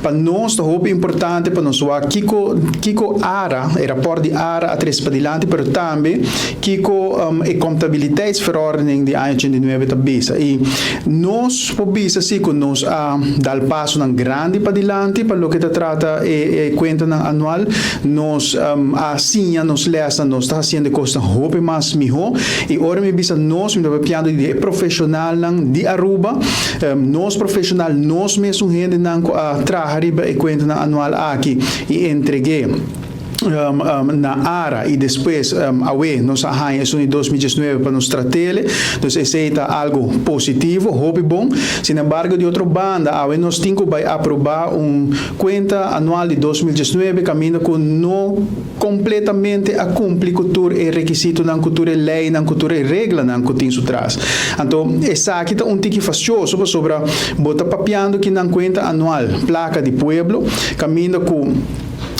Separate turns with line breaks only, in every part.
para nós é importante para nós kiko ara é rapport de ara a três para dilante, pero também kiko é contabiliteitsverordening de ano 89 tabisa e nós pobisa sim que nós dal passo nang grande para dilante para lo que trata e Cuenta Annual nós assim nós lesa nós está fazendo coisas hope mais melhor e ora me bisa nós me piando de profissional nang de aruba nós profissional nós mesmo gente nang trabalhar riba e Cuenta Annual aqui e entreguei na área e depois nós arranjamos em 2019 para nos tratar, então esse é algo positivo, hobby bom. Sin embargo, de outra banda, nós temos que aprovar Cuenta Anual de 2019, caminho com não completamente a cumprir cultura e requisito na cultura lei, na cultura e regra na que tem atrás. Então, essa aqui é tique facioso sobre botar papiando que na Cuenta Anual, placa de pueblo, caminho com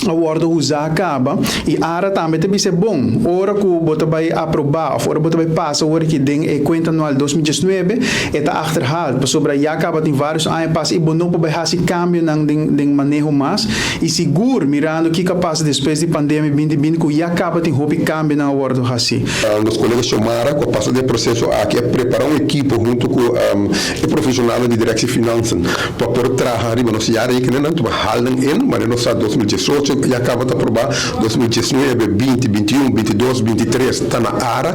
a ordem usar acaba e ara também deve ser bom ora que bota vai aprovar ou ora bota vai passar ora que tem a Cuenta Anual 2019 está achterhaald sobre já acaba tem vários anos passa e bom não pode fazer cambio de manejo mais e seguro mirando que capaz depois de pandemia bem que já acaba tem hobby cambio na ordem assim
os colegas chamaram com a passada de processo aqui é preparar uma equipe junto com o profissional de direção de finanças para poder trabalhar e nós já que não tu halen in mas nós está 2018 e acaba de aprovar 2019, 20, 21, 22, 23 está na área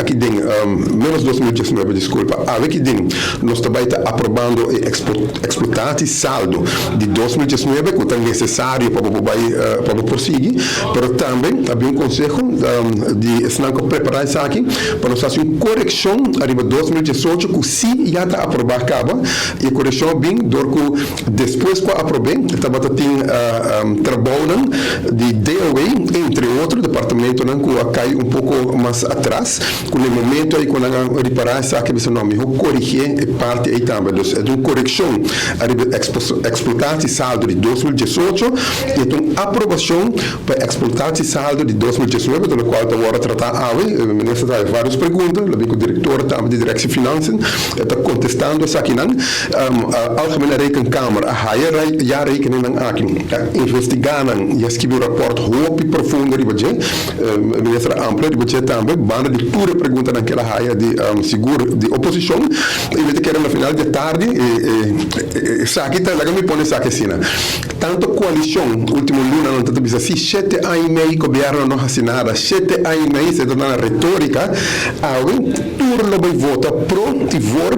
aqui tem menos 2019 desculpa aqui tem nós também está aprovando e explotar saldo de 2019 que é necessário para prosseguir mas também havia conselho de se preparar isso aqui para nós fazer uma correção arriba 2018 que se já está aprovado acaba e a correção bem depois que aprovei estava tendo trabalho de DOA, entre outros, departamento que cai pouco mais atrás, com o momento aí quando reparar essa que você não me corrigir parte aí também, é uma correção a explotar esse saldo de 2018 e uma aprovação para explotar esse saldo de 2019, do qual agora tratar o ministro traz várias perguntas, o diretor também de direção de finanças está contestando isso aqui, a algemene rekenkamer, a higher jaarrekening aqui, investigar e escrever um rapport hoop profundo de budget, ministra ampla de budget também, banda de pura pergunta naquela área de seguro de oposição, e veja que era no final de tarde, aqui está, lá me põe aqui assim, tanto coalição, último luna, não tanto bisa assim, 7 anos e meio governo não assinada, 7 anos e meio, se torna na retórica, alguém turno vai votar pro tivor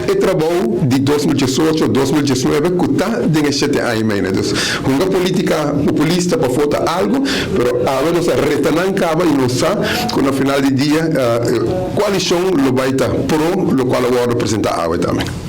e trabalho de 2018, 2019, que está de 7 anos e meio, né? Então, uma política populista para votar algo, pero a nos retanan caba e não sabe que no final do dia coalição lo vai estar pro, lo qual agora representa a também.